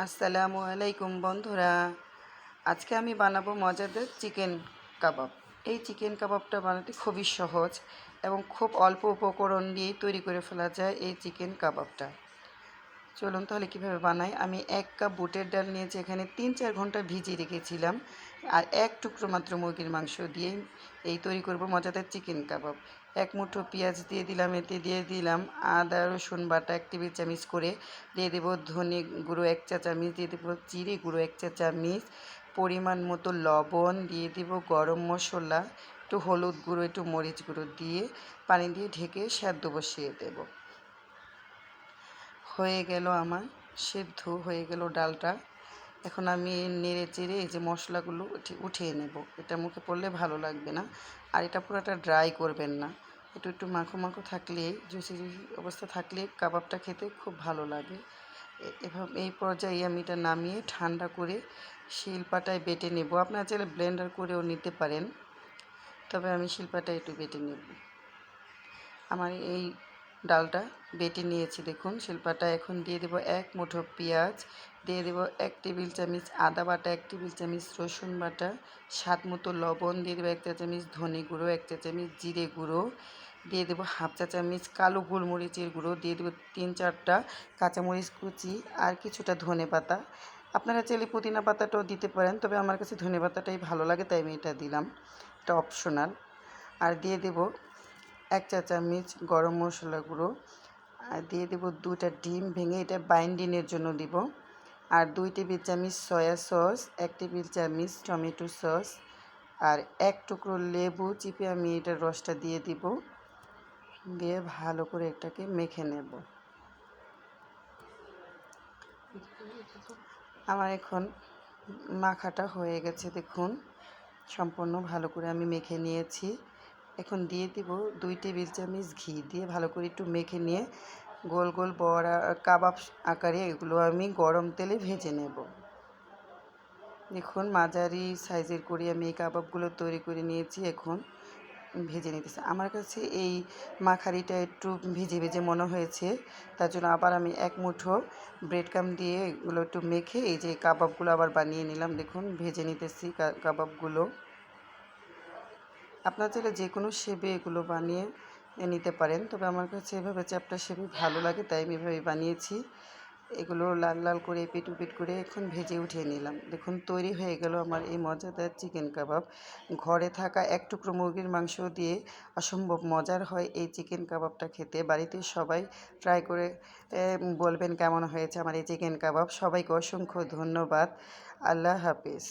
আসসালামু আলাইকুম বন্ধুরা। আজকে আমি বানাবো মজাদার চিকেন কাবাব। এই চিকেন কাবাবটা বানাতে খুবই সহজ এবং খুব অল্প উপকরণ দিয়েই তৈরি করে ফেলা যায় এই চিকেন কাবাবটা। চলুন তাহলে কীভাবে বানাই। আমি 1 কাপ বুটের ডাল নিয়েছি, এখানে 3-4 ঘন্টা ভিজিয়ে রেখেছিলাম। আর 1 টুকরো মাত্র মুরগির মাংস দিয়েই এই তৈরি করব মজাদার চিকেন কাবাব। 1 মুঠো পেঁয়াজ দিয়ে দিলাম, এতে দিয়ে দিলাম আদা রসুন বাটা 1 টেবিল চামচ করে, দিয়ে দেবো ধনে গুঁড়ো 1 চা চামচ, দিয়ে দেবো জিরে গুঁড়ো 1 চা চামচ, পরিমাণ মতো লবণ, দিয়ে দেবো গরম মশলা, একটু হলুদ গুঁড়ো, একটু মরিচ গুঁড়ো দিয়ে পানি দিয়ে ঢেকে সেদ্ধ বসিয়ে দেবো। হয়ে গেল আমার সেদ্ধ হয়ে গেল ডালটা। এখন আমি নেড়ে চেড়ে এই যে মশলাগুলো উঠিয়ে নেব। এটা মুখে পড়লে ভালো লাগবে না, আর এটা পুরোটা ড্রাই করবেন না। একটু একটু মাখো মাখো থাকলে, জুসি জুসি অবস্থা থাকলে কাবাবটা খেতে খুব ভালো লাগে। এভাবে এই পর্যায়ে আমি এটা নামিয়ে ঠান্ডা করে শিলপাটায় বেটে নেব। আপনারা চাইলে ব্লেন্ডার করেও নিতে পারেন, তবে আমি শিলপাটায় একটু বেটে নেব। আমার এই ডালটা বেটে নিয়েছি দেখুন শিলপাটায়। এখন দিয়ে দেবো 1 মুঠো পেঁয়াজ, দিয়ে দেবো 1 টেবিল চামচ আদা বাটা, 1 টেবিল চামচ রসুন বাটা, স্বাদ মতো লবণ, দিয়ে দেবো 1 চা চামচ ধনে গুঁড়ো, 1 চা চামচ জিরে গুঁড়ো, দিয়ে দেবো হাফ চা চামচ কালো গোলমরিচের গুঁড়ো, দিয়ে দেবো 3-4টা কাঁচামরিচ কুচি আর কিছুটা ধনে পাতা। আপনারা চাইলে পুদিনা পাতাটাও দিতে পারেন, তবে আমার কাছে ধনে পাতাটাই ভালো লাগে তাই আমি এটা দিলাম, এটা অপশনাল। আর দিয়ে দেবো 1 চা চামচ গরম মশলা গুঁড়ো, আর দিয়ে দেবো 2টা ডিম ভেঙে, এটা বাইন্ডিংয়ের জন্য দিব। আর 2 টেবিল চামচ সয়া সস, 1 টেবিল চামচ টমেটো সস, আর 1 টুকরো লেবু চিপে আমি এটার রসটা দিয়ে দিব। দিয়ে ভালো করে এটাকে মেখে নেব। আমার এখন মাখাটা হয়ে গেছে দেখুন, সম্পূর্ণ ভালো করে আমি মেখে নিয়েছি। এখন দিয়ে দিব 2 টেবিল চামচ ঘি, দিয়ে ভালো করে একটু মেখে নিয়ে গোল গোল বড়া কাবাব আকারে এগুলো আমি গরম তেলে ভেজে নেব। দেখুন মাঝারি সাইজের করে আমি এই কাবাবগুলো তৈরি করে নিয়েছি, এখন ভেজে নিতেছি। আমার কাছে এই মাখারিটা একটু ভিজে ভিজে মনে হয়েছে, তার জন্য আবার আমি 1 মুঠো ব্রেড ক্রাম্ব দিয়ে এগুলো একটু মেখে এই যে কাবাবগুলো আবার বানিয়ে নিলাম। দেখুন ভেজে নিতেছি কাবাবগুলো। আপনারা চাইলে যে কোনো শেপে এগুলো বানিয়ে নিতে পারেন, তবে আমার কাছে এভাবে চ্যাপ্টা শেপে ভালো লাগে তাই আমি এভাবে বানিয়েছি। এগুলো লাল লাল করে এপিট ওপিট করে এখন ভেজে উঠিয়ে নিলাম। দেখুন তৈরি হয়ে গেল আমার এই মজাদার চিকেন কাবাব। ঘরে থাকা 1 টুকরো মুরগির মাংস দিয়ে অসম্ভব মজার হয় এই চিকেন কাবাবটা খেতে। বাড়িতে সবাই ট্রাই করে বলবেন কেমন হয়েছে আমার এই চিকেন কাবাব। সবাইকে অসংখ্য ধন্যবাদ। আল্লাহ হাফেজ।